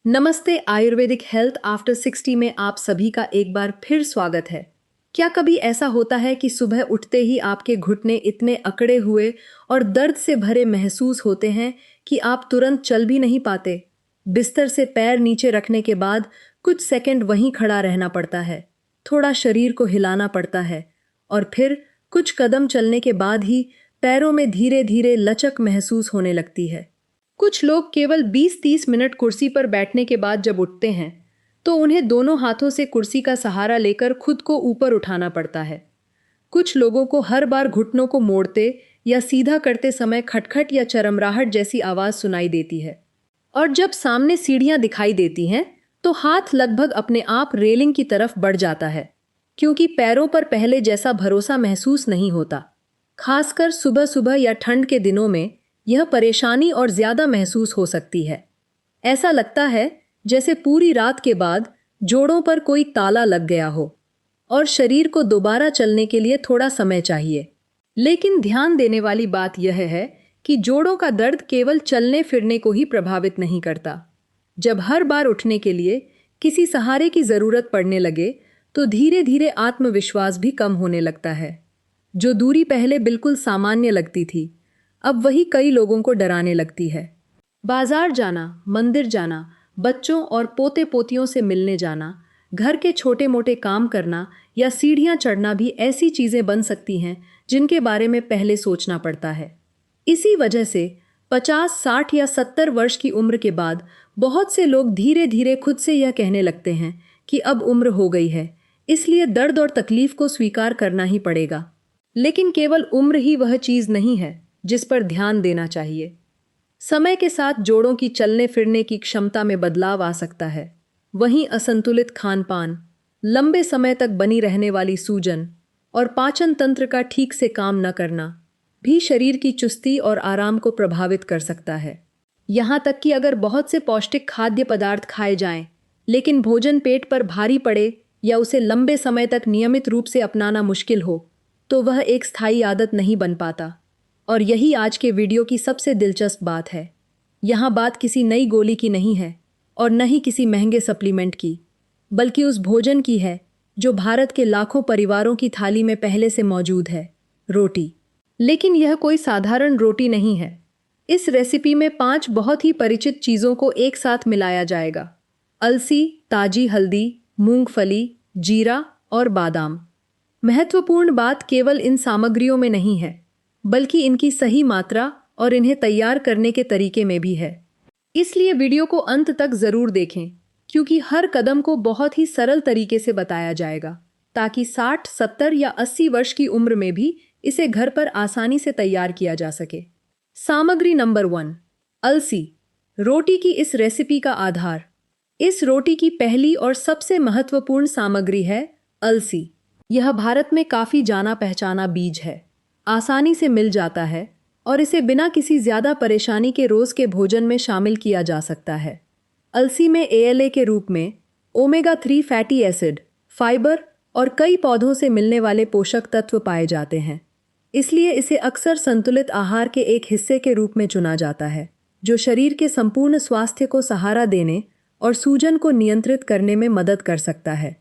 नमस्ते। Ayurvedic health after 60 में आप सभी का एक बार फिर स्वागत है। क्या कभी ऐसा होता है कि सुबह उठते ही आपके घुटने इतने अकड़े हुए और दर्द से भरे महसूस होते हैं कि आप तुरंत चल भी नहीं पाते? बिस्तर से पैर नीचे रखने के बाद कुछ सेकंड वहीं खड़ा रहना पड़ता है, थोड़ा शरीर को हिलाना पड़ता है और फिर कुछ कदम चलने के बाद ही पैरों में धीरे धीरे लचक महसूस होने लगती है। कुछ लोग केवल 20-30 मिनट कुर्सी पर बैठने के बाद जब उठते हैं तो उन्हें दोनों हाथों से कुर्सी का सहारा लेकर खुद को ऊपर उठाना पड़ता है। कुछ लोगों को हर बार घुटनों को मोड़ते या सीधा करते समय खटखट या चरमराहट जैसी आवाज सुनाई देती है। और जब सामने सीढ़ियां दिखाई देती हैं तो हाथ लगभग अपने आप रेलिंग की तरफ बढ़ जाता है, क्योंकि पैरों पर पहले जैसा भरोसा महसूस नहीं होता। खासकर सुबह सुबह या ठंड के दिनों में यह परेशानी और ज्यादा महसूस हो सकती है। ऐसा लगता है जैसे पूरी रात के बाद जोड़ों पर कोई ताला लग गया हो और शरीर को दोबारा चलने के लिए थोड़ा समय चाहिए। लेकिन ध्यान देने वाली बात यह है कि जोड़ों का दर्द केवल चलने फिरने को ही प्रभावित नहीं करता। जब हर बार उठने के लिए किसी सहारे की जरूरत पड़ने लगे तो धीरे धीरे आत्मविश्वास भी कम होने लगता है। जो दूरी पहले बिल्कुल सामान्य लगती थी, अब वही कई लोगों को डराने लगती है। बाजार जाना, मंदिर जाना, बच्चों और पोते पोतियों से मिलने जाना, घर के छोटे मोटे काम करना या सीढ़ियां चढ़ना भी ऐसी चीजें बन सकती हैं जिनके बारे में पहले सोचना पड़ता है। इसी वजह से 50, 60 या 70 वर्ष की उम्र के बाद बहुत से लोग धीरे धीरे खुद से यह कहने लगते हैं कि अब उम्र हो गई है, इसलिए दर्द और तकलीफ को स्वीकार करना ही पड़ेगा। लेकिन केवल उम्र ही वह चीज नहीं है जिस पर ध्यान देना चाहिए। समय के साथ जोड़ों की चलने फिरने की क्षमता में बदलाव आ सकता है। वहीं असंतुलित खान-पान, लंबे समय तक बनी रहने वाली सूजन और पाचन तंत्र का ठीक से काम न करना भी शरीर की चुस्ती और आराम को प्रभावित कर सकता है। यहाँ तक कि अगर बहुत से पौष्टिक खाद्य पदार्थ खाए जाएं, लेकिन भोजन पेट पर भारी पड़े या उसे लंबे समय तक नियमित रूप से अपनाना मुश्किल हो, तो वह एक स्थायी आदत नहीं बन पाता। और यही आज के वीडियो की सबसे दिलचस्प बात है। यहाँ बात किसी नई गोली की नहीं है और न ही किसी महंगे सप्लीमेंट की, बल्कि उस भोजन की है जो भारत के लाखों परिवारों की थाली में पहले से मौजूद है, रोटी। लेकिन यह कोई साधारण रोटी नहीं है। इस रेसिपी में 5 बहुत ही परिचित चीज़ों को एक साथ मिलाया जाएगा: अलसी, ताजी हल्दी, मूंगफली, जीरा और बादाम। महत्वपूर्ण बात केवल इन सामग्रियों में नहीं है, बल्कि इनकी सही मात्रा और इन्हें तैयार करने के तरीके में भी है। इसलिए वीडियो को अंत तक ज़रूर देखें, क्योंकि हर कदम को बहुत ही सरल तरीके से बताया जाएगा, ताकि 60, 70 या 80 वर्ष की उम्र में भी इसे घर पर आसानी से तैयार किया जा सके। सामग्री नंबर 1, अलसी, रोटी की इस रेसिपी का आधार। इस रोटी की पहली और सबसे महत्वपूर्ण सामग्री है अलसी। यह भारत में काफ़ी जाना पहचाना बीज है, आसानी से मिल जाता है और इसे बिना किसी ज़्यादा परेशानी के रोज़ के भोजन में शामिल किया जा सकता है। अलसी में ALA के रूप में ओमेगा 3 फैटी एसिड, फाइबर और कई पौधों से मिलने वाले पोषक तत्व पाए जाते हैं। इसलिए इसे अक्सर संतुलित आहार के एक हिस्से के रूप में चुना जाता है, जो शरीर के संपूर्ण स्वास्थ्य को सहारा देने और सूजन को नियंत्रित करने में मदद कर सकता है।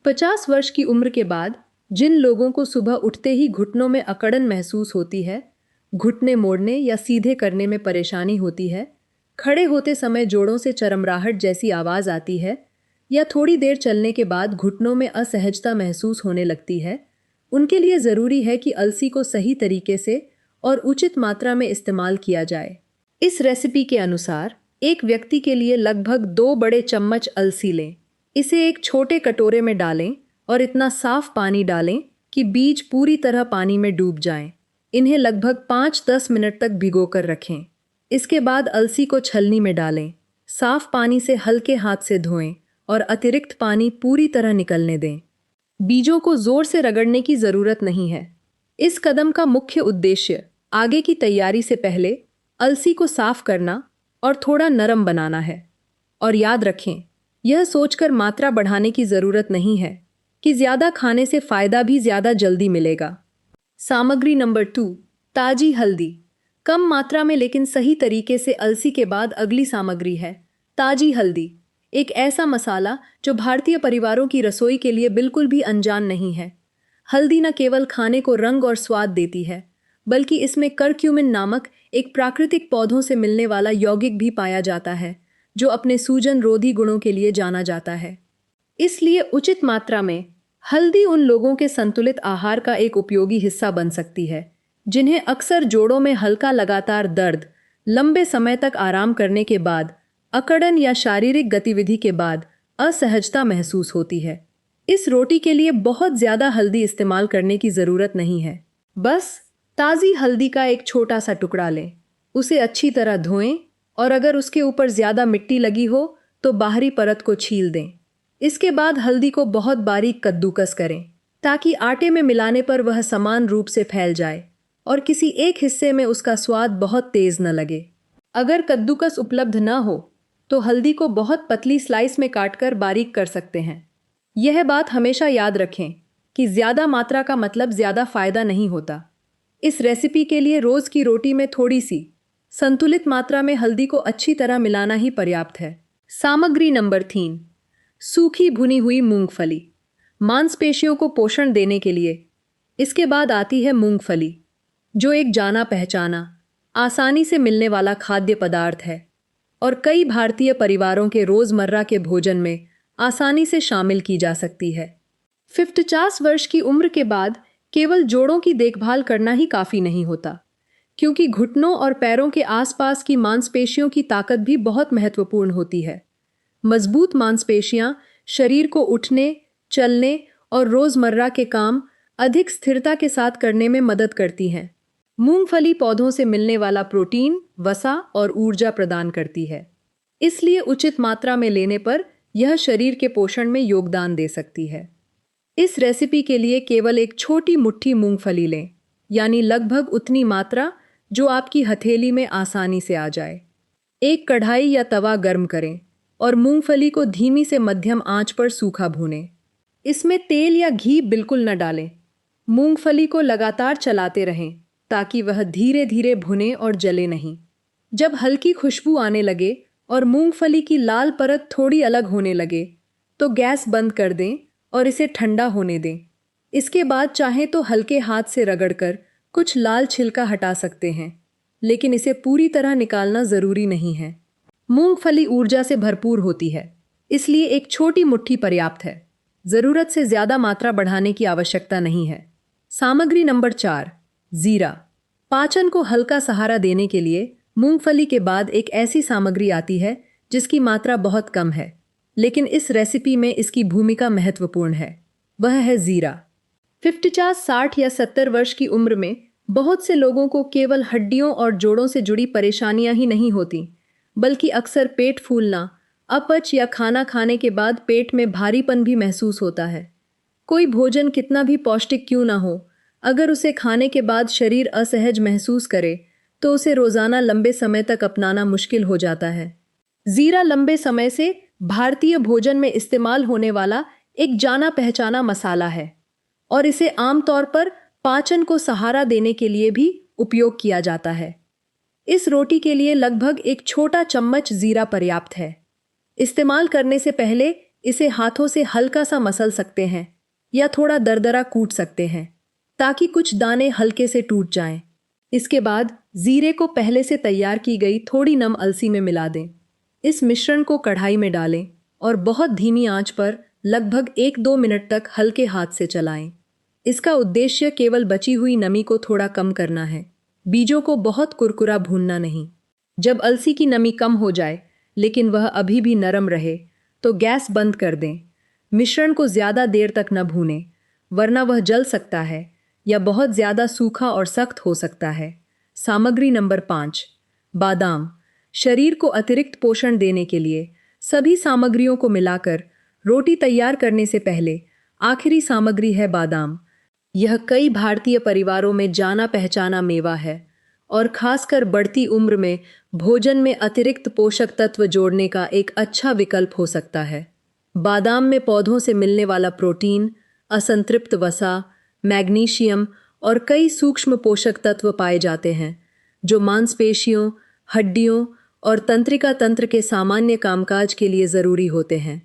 50 वर्ष की उम्र के बाद जिन लोगों को सुबह उठते ही घुटनों में अकड़न महसूस होती है, घुटने मोड़ने या सीधे करने में परेशानी होती है, खड़े होते समय जोड़ों से चरमराहट जैसी आवाज़ आती है या थोड़ी देर चलने के बाद घुटनों में असहजता महसूस होने लगती है, उनके लिए ज़रूरी है कि अलसी को सही तरीके से और उचित मात्रा में इस्तेमाल किया जाए। इस रेसिपी के अनुसार एक व्यक्ति के लिए लगभग 2 बड़े चम्मच अलसी लें। इसे एक छोटे कटोरे में डालें और इतना साफ पानी डालें कि बीज पूरी तरह पानी में डूब जाएं। इन्हें लगभग 5-10 मिनट तक भिगो कर रखें। इसके बाद अलसी को छलनी में डालें, साफ पानी से हल्के हाथ से धोएं और अतिरिक्त पानी पूरी तरह निकलने दें। बीजों को जोर से रगड़ने की ज़रूरत नहीं है। इस कदम का मुख्य उद्देश्य आगे की तैयारी से पहले अलसी को साफ करना और थोड़ा नरम बनाना है। और याद रखें, यह सोचकर मात्रा बढ़ाने की ज़रूरत नहीं है कि ज़्यादा खाने से फ़ायदा भी ज़्यादा जल्दी मिलेगा। सामग्री नंबर 2, ताजी हल्दी। कम मात्रा में लेकिन सही तरीके से अलसी के बाद अगली सामग्री है ताजी हल्दी। एक ऐसा मसाला जो भारतीय परिवारों की रसोई के लिए बिल्कुल भी अनजान नहीं है। हल्दी न केवल खाने को रंग और स्वाद देती है, बल्कि इसमें करक्यूमिन नामक एक प्राकृतिक पौधों से मिलने वाला यौगिक भी पाया जाता है, जो अपने सूजन रोधी गुणों के लिए जाना जाता है। इसलिए उचित मात्रा में हल्दी उन लोगों के संतुलित आहार का एक उपयोगी हिस्सा बन सकती है जिन्हें अक्सर जोड़ों में हल्का लगातार दर्द, लंबे समय तक आराम करने के बाद, अकड़न या शारीरिक गतिविधि के बाद असहजता महसूस होती है। इस रोटी के लिए बहुत ज्यादा हल्दी इस्तेमाल करने की जरूरत नहीं है। बस ताज़ी हल्दी का एक छोटा सा टुकड़ा लें, उसे अच्छी तरह धोएं और अगर उसके ऊपर ज्यादा मिट्टी लगी हो तो बाहरी परत को छील दें। इसके बाद हल्दी को बहुत बारीक कद्दूकस करें ताकि आटे में मिलाने पर वह समान रूप से फैल जाए और किसी एक हिस्से में उसका स्वाद बहुत तेज न लगे। अगर कद्दूकस उपलब्ध न हो तो हल्दी को बहुत पतली स्लाइस में काटकर बारीक कर सकते हैं। यह बात हमेशा याद रखें कि ज़्यादा मात्रा का मतलब ज़्यादा फायदा नहीं होता। इस रेसिपी के लिए रोज़ की रोटी में थोड़ी सी संतुलित मात्रा में हल्दी को अच्छी तरह मिलाना ही पर्याप्त है। सामग्री नंबर 3, सूखी भुनी हुई मूंगफली, मांसपेशियों को पोषण देने के लिए। इसके बाद आती है मूंगफली, जो एक जाना पहचाना, आसानी से मिलने वाला खाद्य पदार्थ है और कई भारतीय परिवारों के रोज़मर्रा के भोजन में आसानी से शामिल की जा सकती है। 50 वर्ष की उम्र के बाद केवल जोड़ों की देखभाल करना ही काफ़ी नहीं होता, क्योंकि घुटनों और पैरों के आसपास की मांसपेशियों की ताकत भी बहुत महत्वपूर्ण होती है। मजबूत मांसपेशियां शरीर को उठने, चलने और रोज़मर्रा के काम अधिक स्थिरता के साथ करने में मदद करती हैं। मूंगफली पौधों से मिलने वाला प्रोटीन, वसा और ऊर्जा प्रदान करती है, इसलिए उचित मात्रा में लेने पर यह शरीर के पोषण में योगदान दे सकती है। इस रेसिपी के लिए केवल एक छोटी मुट्ठी मूंगफली लें, यानी लगभग उतनी मात्रा जो आपकी हथेली में आसानी से आ जाए। एक कढ़ाई या तवा गर्म करें और मूंगफली को धीमी से मध्यम आंच पर सूखा भूनें। इसमें तेल या घी बिल्कुल न डालें। मूंगफली को लगातार चलाते रहें ताकि वह धीरे धीरे भुने और जले नहीं। जब हल्की खुशबू आने लगे और मूंगफली की लाल परत थोड़ी अलग होने लगे तो गैस बंद कर दें और इसे ठंडा होने दें। इसके बाद चाहें तो हल्के हाथ से रगड़कर कुछ लाल छिलका हटा सकते हैं, लेकिन इसे पूरी तरह निकालना ज़रूरी नहीं है। मूंगफली ऊर्जा से भरपूर होती है, इसलिए एक छोटी मुट्ठी पर्याप्त है। ज़रूरत से ज़्यादा मात्रा बढ़ाने की आवश्यकता नहीं है। सामग्री नंबर 4, ज़ीरा। पाचन को हल्का सहारा देने के लिए मूंगफली के बाद एक ऐसी सामग्री आती है जिसकी मात्रा बहुत कम है, लेकिन इस रेसिपी में इसकी भूमिका महत्वपूर्ण है। वह है ज़ीरा। 50, 60 या 70 वर्ष की उम्र में बहुत से लोगों को केवल हड्डियों और जोड़ों से जुड़ी परेशानियां ही नहीं होती, बल्कि अक्सर पेट फूलना, अपच या खाना खाने के बाद पेट में भारीपन भी महसूस होता है। कोई भोजन कितना भी पौष्टिक क्यों ना हो, अगर उसे खाने के बाद शरीर असहज महसूस करे तो उसे रोजाना लंबे समय तक अपनाना मुश्किल हो जाता है। ज़ीरा लंबे समय से भारतीय भोजन में इस्तेमाल होने वाला एक जाना पहचाना मसाला है और इसे आमतौर पर पाचन को सहारा देने के लिए भी उपयोग किया जाता है। इस रोटी के लिए लगभग एक छोटा चम्मच ज़ीरा पर्याप्त है। इस्तेमाल करने से पहले इसे हाथों से हल्का सा मसल सकते हैं या थोड़ा दरदरा कूट सकते हैं ताकि कुछ दाने हल्के से टूट जाएं। इसके बाद ज़ीरे को पहले से तैयार की गई थोड़ी नम अलसी में मिला दें। इस मिश्रण को कढ़ाई में डालें और बहुत धीमी आंच पर लगभग 1-2 मिनट तक हल्के हाथ से चलाएं। इसका उद्देश्य केवल बची हुई नमी को थोड़ा कम करना है, बीजों को बहुत कुरकुरा भूनना नहीं। जब अलसी की नमी कम हो जाए लेकिन वह अभी भी नरम रहे तो गैस बंद कर दें। मिश्रण को ज़्यादा देर तक न भूनें, वरना वह जल सकता है या बहुत ज़्यादा सूखा और सख्त हो सकता है। सामग्री नंबर 5, बादाम। शरीर को अतिरिक्त पोषण देने के लिए सभी सामग्रियों को मिलाकर रोटी तैयार करने से पहले आखिरी सामग्री है बादाम। यह कई भारतीय परिवारों में जाना पहचाना मेवा है और खासकर बढ़ती उम्र में भोजन में अतिरिक्त पोषक तत्व जोड़ने का एक अच्छा विकल्प हो सकता है। बादाम में पौधों से मिलने वाला प्रोटीन, असंतृप्त वसा, मैग्नीशियम और कई सूक्ष्म पोषक तत्व पाए जाते हैं जो मांसपेशियों, हड्डियों और तंत्रिका तंत्र के सामान्य कामकाज के लिए ज़रूरी होते हैं।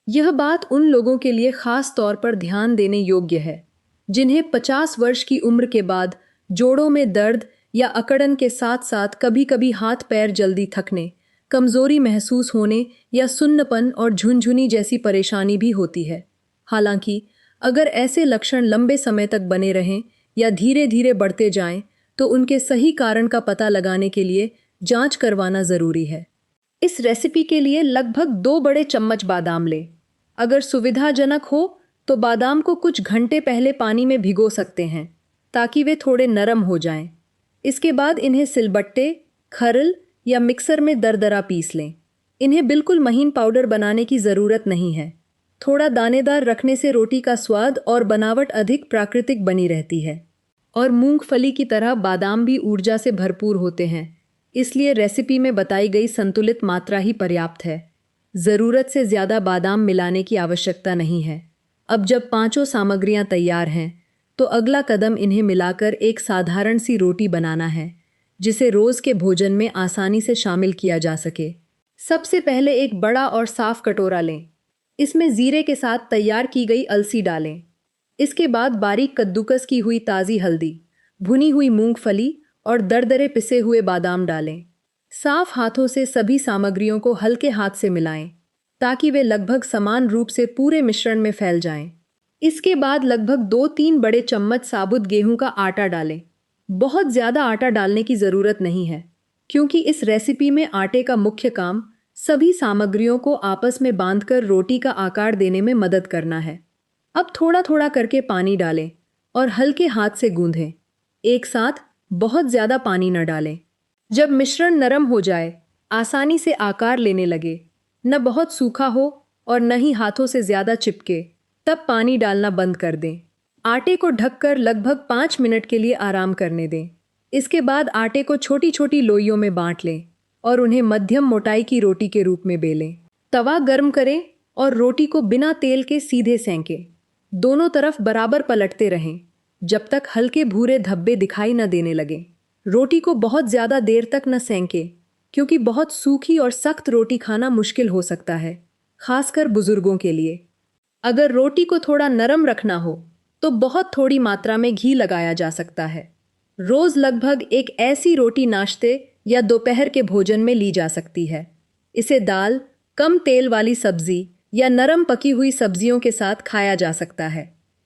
यह बात उन लोगों के लिए खास तौर पर ध्यान देने योग्य है जिन्हें 50 वर्ष की उम्र के बाद जोड़ों में दर्द या अकड़न के साथ साथ कभी कभी हाथ पैर जल्दी थकने, कमजोरी महसूस होने या सुन्नपन और झुनझुनी जैसी परेशानी भी होती है। हालांकि अगर ऐसे लक्षण लंबे समय तक बने रहें या धीरे धीरे बढ़ते जाएं, तो उनके सही कारण का पता लगाने के लिए जांच करवाना ज़रूरी है। इस रेसिपी के लिए लगभग 2 बड़े चम्मच बादाम लें। अगर सुविधाजनक हो तो बादाम को कुछ घंटे पहले पानी में भिगो सकते हैं ताकि वे थोड़े नरम हो जाएं। इसके बाद इन्हें सिलबट्टे, खरल या मिक्सर में दरदरा पीस लें। इन्हें बिल्कुल महीन पाउडर बनाने की ज़रूरत नहीं है। थोड़ा दानेदार रखने से रोटी का स्वाद और बनावट अधिक प्राकृतिक बनी रहती है। और मूंगफली की तरह बादाम भी ऊर्जा से भरपूर होते हैं, इसलिए रेसिपी में बताई गई संतुलित मात्रा ही पर्याप्त है। ज़रूरत से ज़्यादा बादाम मिलाने की आवश्यकता नहीं है। अब जब पांचों सामग्रियां तैयार हैं, तो अगला कदम इन्हें मिलाकर एक साधारण सी रोटी बनाना है जिसे रोज़ के भोजन में आसानी से शामिल किया जा सके। सबसे पहले एक बड़ा और साफ कटोरा लें। इसमें ज़ीरे के साथ तैयार की गई अलसी डालें। इसके बाद बारीक कद्दूकस की हुई ताज़ी हल्दी, भुनी हुई मूंगफली और दरदरे पिसे हुए बादाम डालें। साफ हाथों से सभी सामग्रियों को हल्के हाथ से मिलाएं ताकि वे लगभग समान रूप से पूरे मिश्रण में फैल जाएं। इसके बाद लगभग 2-3 बड़े चम्मच साबुत गेहूं का आटा डालें। बहुत ज़्यादा आटा डालने की ज़रूरत नहीं है, क्योंकि इस रेसिपी में आटे का मुख्य काम सभी सामग्रियों को आपस में बांधकर रोटी का आकार देने में मदद करना है। अब थोड़ा थोड़ा करके पानी डालें और हल्के हाथ से गूंधें। एक साथ बहुत ज़्यादा पानी न डालें। जब मिश्रण नरम हो जाए, आसानी से आकार लेने लगे, न बहुत सूखा हो और न ही हाथों से ज़्यादा चिपके, तब पानी डालना बंद कर दें। आटे को ढककर लगभग 5 मिनट के लिए आराम करने दें। इसके बाद आटे को छोटी छोटी लोइयों में बांट लें और उन्हें मध्यम मोटाई की रोटी के रूप में बेलें। तवा गर्म करें और रोटी को बिना तेल के सीधे सेंकें। दोनों तरफ बराबर पलटते रहें जब तक हल्के भूरे धब्बे दिखाई न देने लगें। रोटी को बहुत ज़्यादा देर तक न सेंकें, क्योंकि बहुत सूखी और सख्त रोटी खाना मुश्किल हो सकता है, खासकर बुजुर्गों के लिए। अगर रोटी को थोड़ा नरम रखना हो तो बहुत थोड़ी मात्रा में घी लगाया जा सकता है। रोज़ लगभग एक ऐसी रोटी नाश्ते या दोपहर के भोजन में ली जा सकती है। इसे दाल, कम तेल वाली सब्जी या नरम पकी हुई सब्जियों के साथ खाया जा सकता है।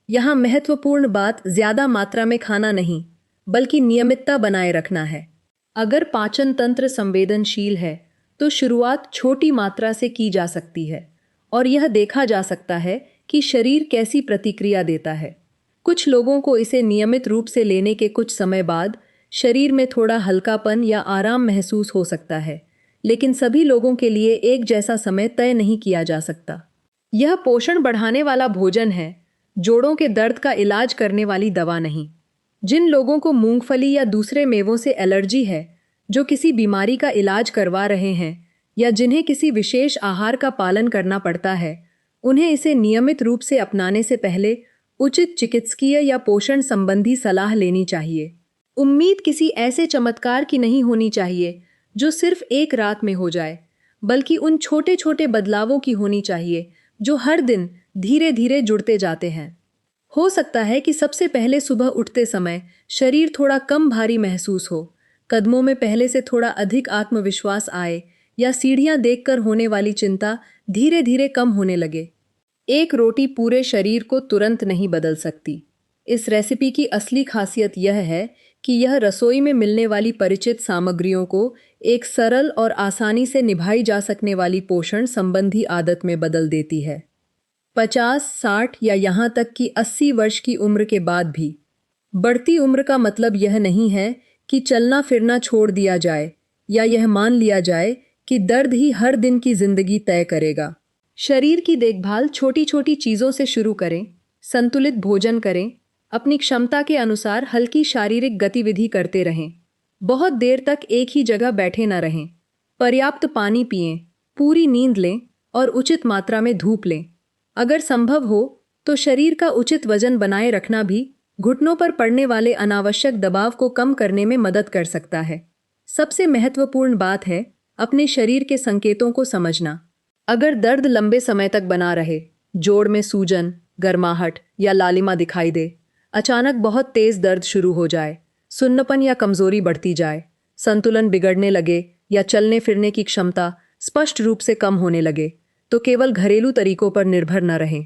यहाँ महत्वपूर्ण बात ज़्यादा मात्रा में खाना नहीं, बल्कि नियमितता बनाए रखना है। अगर पाचन तंत्र संवेदनशील है तो शुरुआत छोटी मात्रा से की जा सकती है और यह देखा जा सकता है कि शरीर कैसी प्रतिक्रिया देता है। कुछ लोगों को इसे नियमित रूप से लेने के कुछ समय बाद शरीर में थोड़ा हल्कापन या आराम महसूस हो सकता है, लेकिन सभी लोगों के लिए एक जैसा समय तय नहीं किया जा सकता। यह पोषण बढ़ाने वाला भोजन है, जोड़ों के दर्द का इलाज करने वाली दवा नहीं। जिन लोगों को मूंगफली या दूसरे मेवों से एलर्जी है, जो किसी बीमारी का इलाज करवा रहे हैं या जिन्हें किसी विशेष आहार का पालन करना पड़ता है, उन्हें इसे नियमित रूप से अपनाने से पहले उचित चिकित्सकीय या पोषण संबंधी सलाह लेनी चाहिए। उम्मीद किसी ऐसे चमत्कार की नहीं होनी चाहिए जो सिर्फ एक रात में हो जाए, बल्कि उन छोटे छोटे बदलावों की होनी चाहिए जो हर दिन धीरे धीरे जुड़ते जाते हैं। हो सकता है कि सबसे पहले सुबह उठते समय शरीर थोड़ा कम भारी महसूस हो, कदमों में पहले से थोड़ा अधिक आत्मविश्वास आए या सीढ़ियां देखकर होने वाली चिंता धीरे धीरे कम होने लगे। एक रोटी पूरे शरीर को तुरंत नहीं बदल सकती। इस रेसिपी की असली खासियत यह है कि यह रसोई में मिलने वाली परिचित सामग्रियों को एक सरल और आसानी से निभाई जा सकने वाली पोषण संबंधी आदत में बदल देती है। 50, 60 या यहाँ तक कि 80 वर्ष की उम्र के बाद भी। बढ़ती उम्र का मतलब यह नहीं है कि चलना फिरना छोड़ दिया जाए या यह मान लिया जाए कि दर्द ही हर दिन की जिंदगी तय करेगा। शरीर की देखभाल छोटी छोटी चीज़ों से शुरू करें। संतुलित भोजन करें, अपनी क्षमता के अनुसार हल्की शारीरिक गतिविधि करते रहें, बहुत देर तक एक ही जगह बैठे न रहें, पर्याप्त पानी पिएं, पूरी नींद लें और उचित मात्रा में धूप लें। अगर संभव हो तो शरीर का उचित वजन बनाए रखना भी घुटनों पर पड़ने वाले अनावश्यक दबाव को कम करने में मदद कर सकता है। सबसे महत्वपूर्ण बात है अपने शरीर के संकेतों को समझना। अगर दर्द लंबे समय तक बना रहे, जोड़ में सूजन, गर्माहट या लालिमा दिखाई दे, अचानक बहुत तेज दर्द शुरू हो जाए, सुन्नपन या कमजोरी बढ़ती जाए, संतुलन बिगड़ने लगे या चलने फिरने की क्षमता स्पष्ट रूप से कम होने लगे, तो केवल घरेलू तरीकों पर निर्भर न रहें।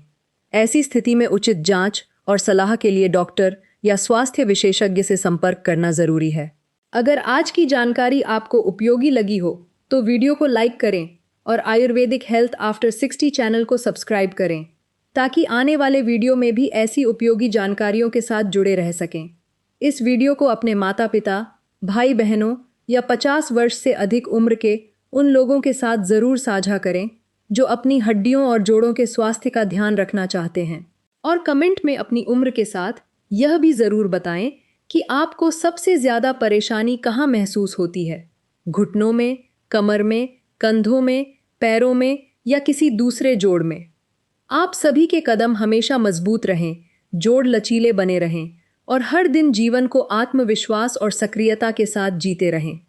ऐसी स्थिति में उचित जांच और सलाह के लिए डॉक्टर या स्वास्थ्य विशेषज्ञ से संपर्क करना जरूरी है। अगर आज की जानकारी आपको उपयोगी लगी हो तो वीडियो को लाइक करें और आयुर्वेदिक हेल्थ आफ्टर 60 चैनल को सब्सक्राइब करें, ताकि आने वाले वीडियो में भी ऐसी उपयोगी जानकारियों के साथ जुड़े रह सकें। इस वीडियो को अपने माता पिता, भाई बहनों या 50 वर्ष से अधिक उम्र के उन लोगों के साथ ज़रूर साझा करें जो अपनी हड्डियों और जोड़ों के स्वास्थ्य का ध्यान रखना चाहते हैं। और कमेंट में अपनी उम्र के साथ यह भी ज़रूर बताएं कि आपको सबसे ज़्यादा परेशानी कहाँ महसूस होती है, घुटनों में, कमर में, कंधों में, पैरों में या किसी दूसरे जोड़ में। आप सभी के कदम हमेशा मजबूत रहें, जोड़ लचीले बने रहें और हर दिन जीवन को आत्मविश्वास और सक्रियता के साथ जीते रहें।